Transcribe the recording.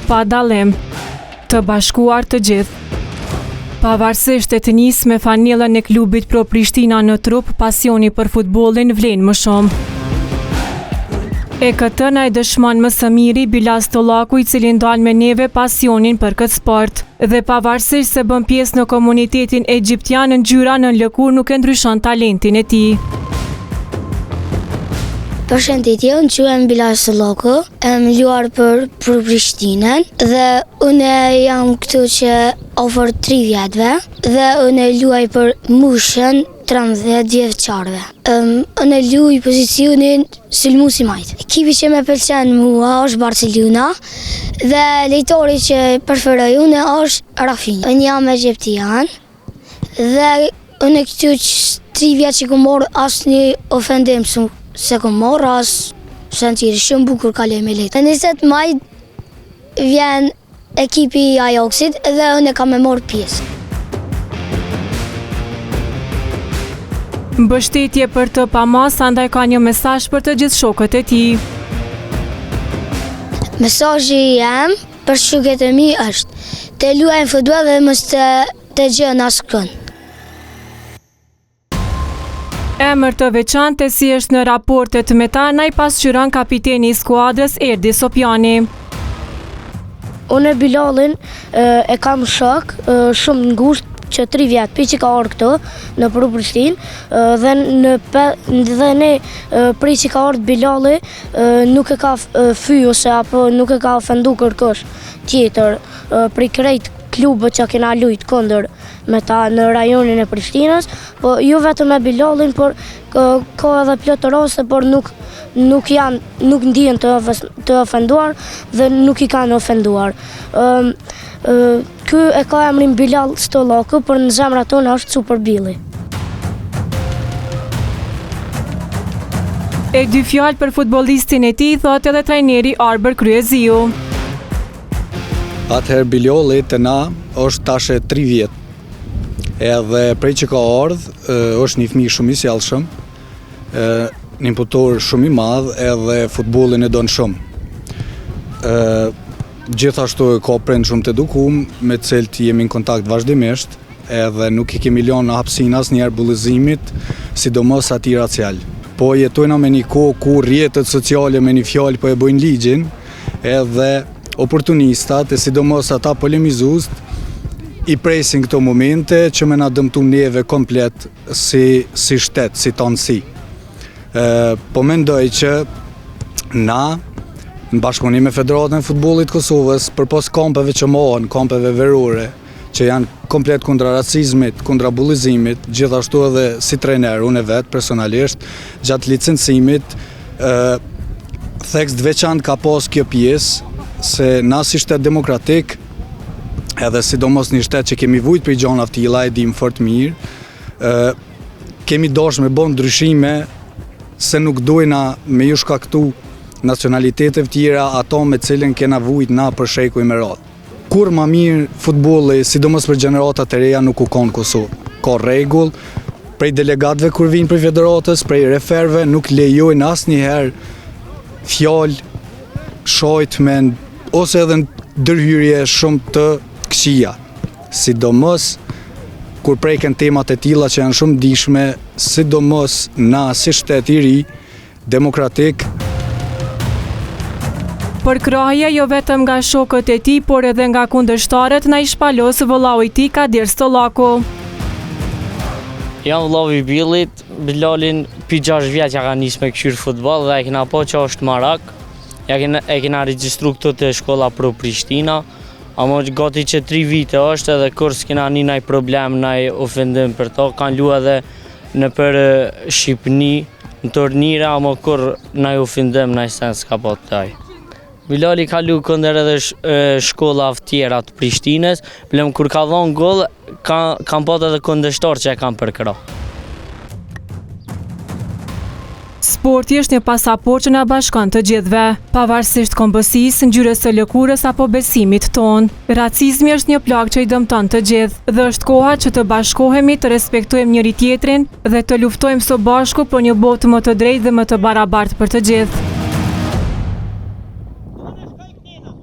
pa dallim, të bashkuar të gjithë. Pavarësisht e të njësë me fanellën e klubit Pro Prishtina në trup, pasioni për futbollin vlen më shumë. E këtë na e dëshmon më së miri Bilas Tollaku, i cili ndal me neve pasionin për këtë sport. Dhe pavarësisht se bën pjesë në komunitetin egjiptian, ngjyra në lëkur nuk e ndryshon talentin e tij. Përshëndetje, unë quhem Bilas Tollaku, luar për Prishtinën dhe unë jam këtu që afër 3 vjetëve dhe unë luaj për mushën 13 vjeçarëve. Unë luaj pozicionin sulmues i majt. Ekipi që më pëlqen mua është Barcelona dhe lojtari që preferoj unë është Rafinha. Unë jam egjiptian dhe unë këtu 3 vjet që kam marrë asnjë ofendim se kom marrë sentiri shumë bukur kaloj me lejtë. Në 20 maj vjen ekipi i Ajaxit dhe unë kam me marrë pjesë. Mbështetje për të pamas, andaj ka një mesazh për të gjithë shokët e tij. Mesazhi jem për shokët e mi është të luajnë futboll dhe mos të gjën askën. Emër të veçantë si është në raportet me ta, na i pasqyron kapiteni i skuadrës Erdi Sopjani. Unë Bilalin e kam shok shumë ngushtë që 3 vjet pi që ka orë këto në Pro Prishtinë dhe ne pri që ka orë Bilali nuk e ka fy ose apo nuk e ka ofendu kërkosh tjetër pri krejt klubët që kena lujt kondër me ta në rajonin e Prishtinës, po jo vetëm me Bilalin, por ka edhe plot të raste, por nuk ndihen të ofenduar dhe nuk i kanë ofenduar. Ky e ka emrin Bilal Tollaku, por në zemrat tona është Super Billi. E dy fjalë për futbollistin e tij thotë edhe trajneri Arber Kryeziu. Atëherë Bilali të na është tash 3 vjet. Edhe prej që ka ardhë, është një fëmijë shumë i sjellshëm, një imputor shumë i madh edhe futbollin e don shumë. Gjithashtu ka prind shumë të edukum, me të cilët jemi në kontakt vazhdimisht, edhe nuk i kemi lënë hapësinë asnjëherë bullëzimit, sidomos atij racial. Po jetojna me një kohë ku rrjetet sociale me një fjalë po e bojnë ligjin, edhe oportunistat e sidomos ata polemizues i presin këto momente që me na dëmtu neve komplet si shtet, si tonësi. Po mendoj që na, në bashkëpunim me Federatën e Futbollit Kosovës, përpos kampeve që mohon, kampeve verore, që janë komplet kundra racizmit, kundra bullizimit, gjithashtu edhe si trajner, unë vetë personalisht, gjatë licencimit, thekst veçantë ka pas kjo pjesë, se na si shtet demokratik, edhe sidomos një shtet që kemi vujt për gjona të tilla, e dim fort mirë, kemi dash me bon ndryshime se nuk dojna me ju shkaktu nacionalitetet tjera ato me cilën kena vujt na për sheku i me radhë. Kur ma mirë futbolli, sidomos për gjeneratat e reja, nuk u konë Kosovë. Ka rregull, prej delegatëve kur vinë për federatës, prej referve, nuk lejojnë asnjëherë fjalë shojtmen ose edhe ndërhyrje shumë të këqija, sidomos kur preken temat e tilla që janë shumë dishme, sidomos na si shtet i ri, demokratik. Për krahje jo vetëm nga shokët e tij, por edhe nga kundërshtarët, na i shpalos vëllau i tij Kadir Tollaku. Jam vëllau i Billit, Bilalin pi 6 vjet ja ka nis me këshir futboll dhe e kena po që është marak. E kena regjistru këto të shkolla Pro Prishtina, amo gati që 3 vite është edhe kur s'kena një naj problem, naj ofendim për to, kanë lu edhe në për Shqipni, në turnire, amo kur naj ofendim, naj sens ka po të taj. Bilali ka lu këndër edhe shkolla tjera të Prishtines, blem kur ka dhonë gol, kam pot edhe këndështor që e kam përkra. Sporti është një pasaport që na bashkon të gjithëve, pavarësisht kombësisë, ngjyrës së lëkurës apo besimit ton. Racizmi është një plagë që i dëmton të gjithë dhe është koha që të bashkohemi, të respektojmë njëri tjetrin dhe të luftojmë së bashku për një botë më të drejtë dhe më të barabartë për të gjithë.